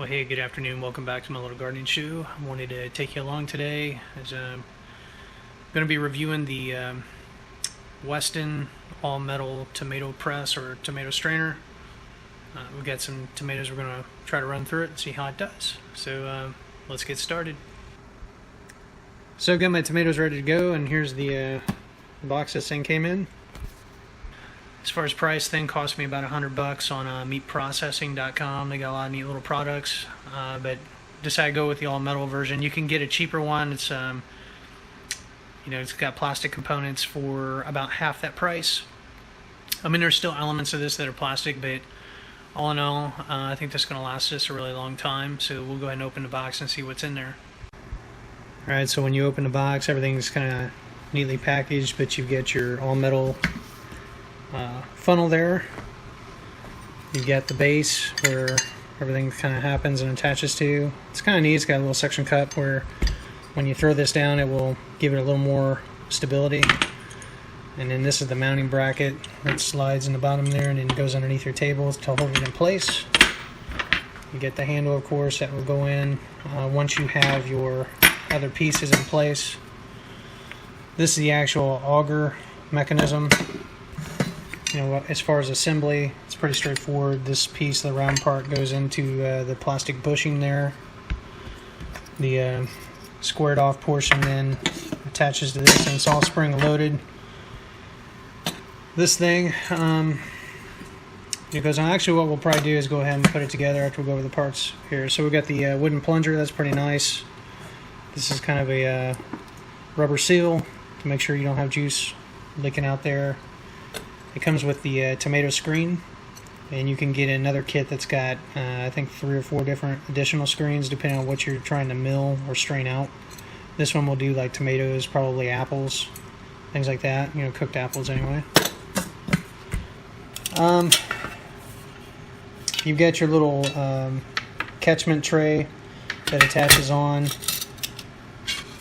Well, hey, good afternoon. Welcome back to my little gardening show. I wanted to take you along today as I'm going to be reviewing the Weston Metal Tomato Press or Tomato Strainer. We've got some tomatoes we're going to try to run through it and see how it does. So let's get started. So I've got my tomatoes ready to go, and here's the box this thing came in. As far as price, thing cost me about $100 on meatprocessing.com. They got a lot of neat little products, but decided to go with the all metal version. You can get a cheaper one. It's it's got plastic components for about half that price. I mean, there's still elements of this that are plastic, but all in all, I think this is going to last us a really long time. So we'll go ahead and open the box and see what's in there. All right, so when you open the box, everything's kind of neatly packaged, but you get your all metal funnel there. You get the base where everything kind of happens and attaches to. It's kind of neat. It's got a little suction cup where when you throw this down, it will give it a little more stability. And then this is the mounting bracket that slides in the bottom there and then goes underneath your table to hold it in place. You get the handle, of course, that will go in once you have your other pieces in place. This is the actual auger mechanism. As far as assembly, it's pretty straightforward. This piece, the round part, goes into the plastic bushing there. The squared off portion then attaches to this, and it's all spring loaded. This thing, because actually what we'll probably do is go ahead and put it together after we go over the parts here. So we've got the wooden plunger. That's pretty nice. This is kind of a rubber seal to make sure you don't have juice leaking out there. It comes with the tomato screen, and you can get another kit that's got I think 3 or 4 different additional screens depending on what you're trying to mill or strain out. This one will do like tomatoes, probably apples, things like that, cooked apples anyway. You've got your little catchment tray that attaches on.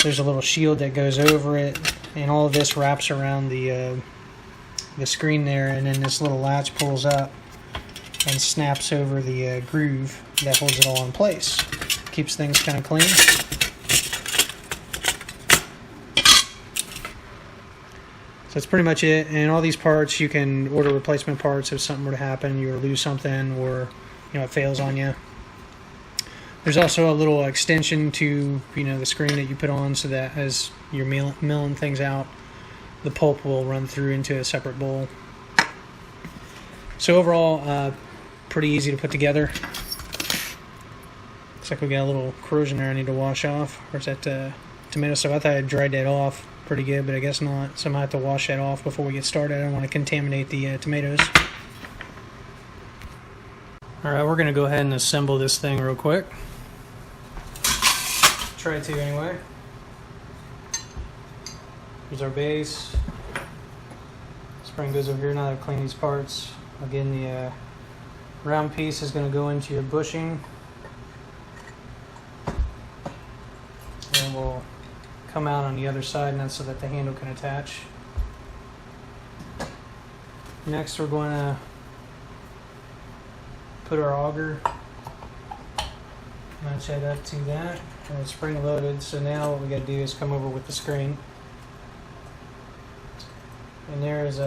There's a little shield that goes over it, and all of this wraps around the screen there, and then this little latch pulls up and snaps over the groove that holds it all in place. Keeps things kind of clean. So that's pretty much it. And all these parts, you can order replacement parts if something were to happen, you lose something, or it fails on you. There's also a little extension to the screen that you put on, so that as you're milling things out, the pulp will run through into a separate bowl. So overall, pretty easy to put together. Looks like we got a little corrosion there I need to wash off. Where's that tomato stuff? I thought I dried that off pretty good, but I guess not. So I might have to wash that off before we get started. I don't want to contaminate the tomatoes. Alright, we're going to go ahead and assemble this thing real quick. Try to anyway. Here's our base. Spring goes over here. Now that I've cleaned these parts, again, the round piece is going to go into your bushing, and will come out on the other side, and that's so that the handle can attach. Next, we're going to put our auger, match that up to that, and it's spring loaded. So now what we got to do is come over with the screen. And there's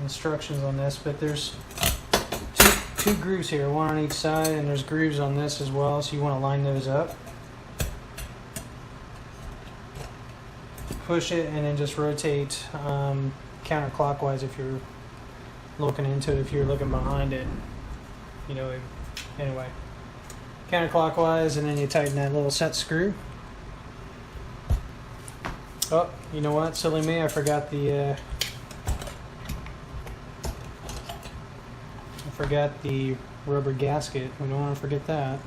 instructions on this, but there's two grooves here, one on each side, and there's grooves on this as well, so you want to line those up. Push it and then just rotate counterclockwise if you're looking into it. If you're looking behind it, anyway, counterclockwise, and then you tighten that little set screw. Oh, you know what? Silly me, I forgot the rubber gasket. We don't want to forget that.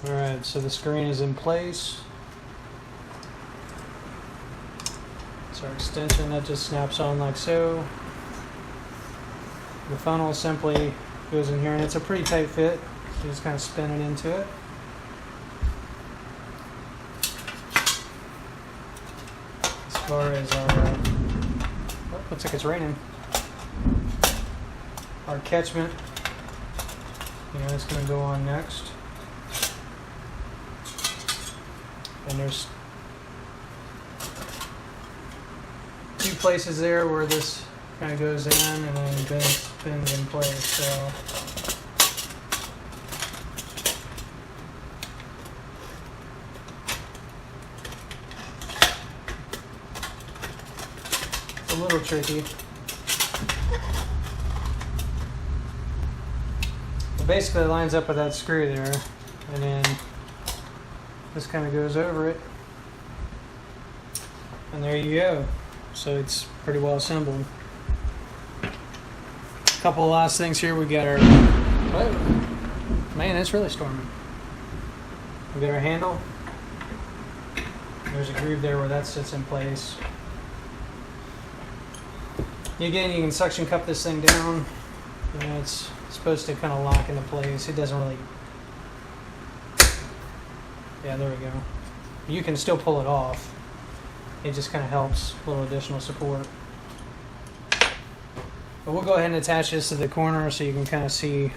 Alright, so the screen is in place. It's our extension that just snaps on like so. The funnel simply goes in here, and it's a pretty tight fit. So you just kind of spin it into it. As far as our Looks like it's raining. Our catchment, it's going to go on next. And there's two places there where this kind of goes in and then bends in place. So it's a little tricky. But basically it lines up with that screw there, and then this kind of goes over it. And there you go. So it's pretty well assembled. A couple of last things here. We got our, whoa, man, it's really storming. We got our handle. There's a groove there where that sits in place. Again, you can suction cup this thing down. It's supposed to kind of lock into place. It doesn't really. Yeah, there we go. You can still pull it off. It just kind of helps, a little additional support. But we'll go ahead and attach this to the corner so you can kind of see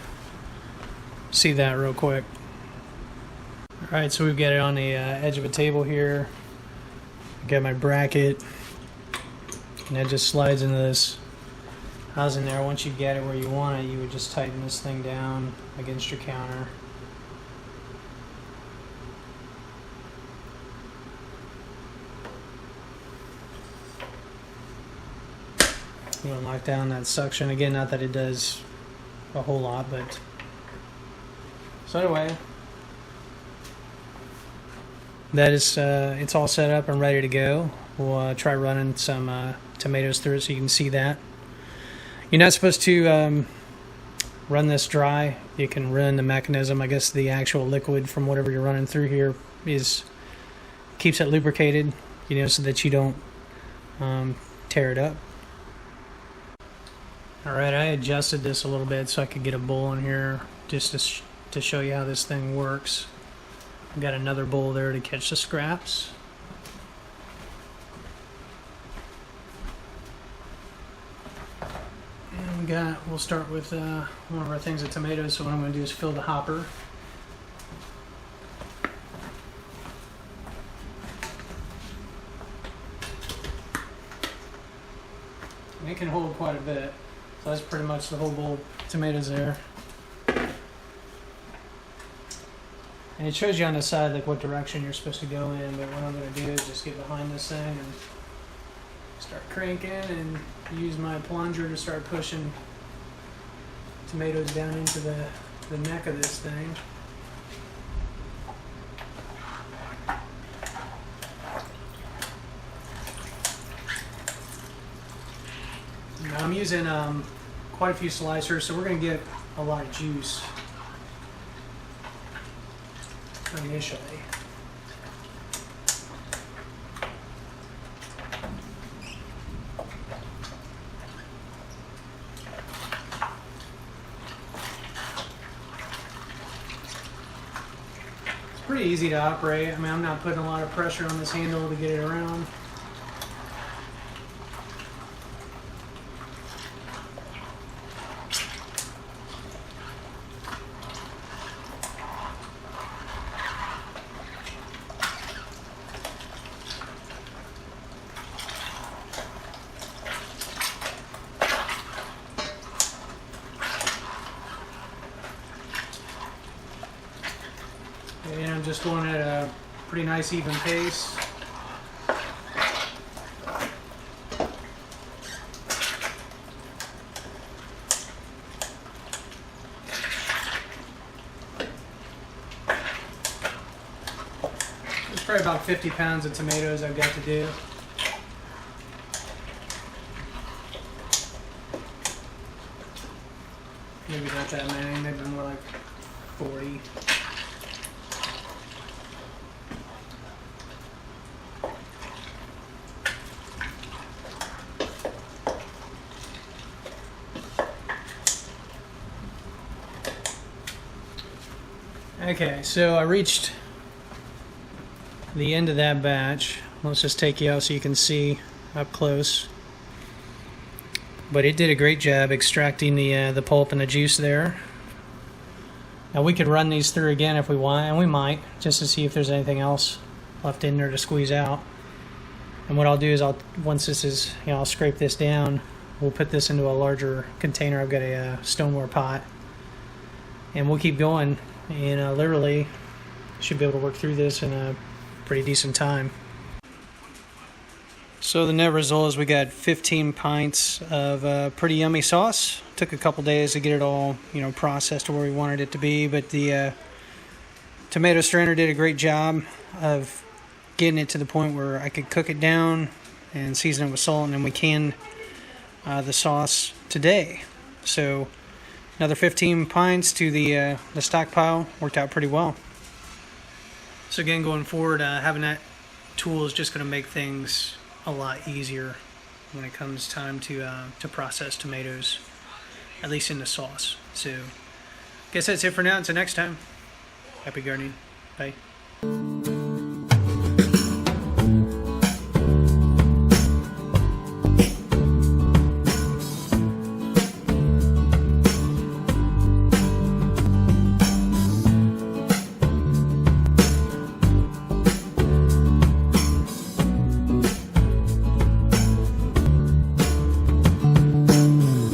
that real quick. Alright, so we've got it on the edge of a table here. I've got my bracket, and that just slides into this housing there. Once you get it where you want it, you would just tighten this thing down against your counter. You want to lock down that suction. Again, not that it does a whole lot, but so anyway, that is it's all set up and ready to go. We'll try running some tomatoes through it so you can see that. You're not supposed to run this dry. You can run the mechanism. I guess the actual liquid from whatever you're running through here keeps it lubricated, so that you don't tear it up. Alright, I adjusted this a little bit so I could get a bowl in here just to show you how this thing works. I've got another bowl there to catch the scraps. And we'll start with one of our things of tomatoes. So what I'm going to do is fill the hopper. And it can hold quite a bit. So that's pretty much the whole bowl of tomatoes there. And it shows you on the side what direction you're supposed to go in, but what I'm going to do is just get behind this thing and start cranking and use my plunger to start pushing tomatoes down into the neck of this thing. Now I'm using quite a few slicers, so we're going to get a lot of juice initially. It's pretty easy to operate. I mean, I'm not putting a lot of pressure on this handle to get it around. And I'm just going at a pretty nice even pace. There's probably about 50 pounds of tomatoes I've got to do. Maybe not that many, maybe more like 40. Okay, so I reached the end of that batch. Let's just take you out so you can see up close. but it did a great job extracting the pulp and the juice there. Now we could run these through again if we want, and we might, just to see if there's anything else left in there to squeeze out. And what I'll do is once this is, I'll scrape this down. We'll put this into a larger container. I've got a stoneware pot, and we'll keep going. And literally, should be able to work through this in a pretty decent time. So the net result is we got 15 pints of pretty yummy sauce. Took a couple days to get it all, processed to where we wanted it to be, but the tomato strainer did a great job of getting it to the point where I could cook it down and season it with salt, and then we canned the sauce today. So another 15 pints to the stockpile. Worked out pretty well. So again, going forward, having that tool is just going to make things a lot easier when it comes time to process tomatoes, at least in the sauce. So, guess that's it for now. Until next time, happy gardening. Bye.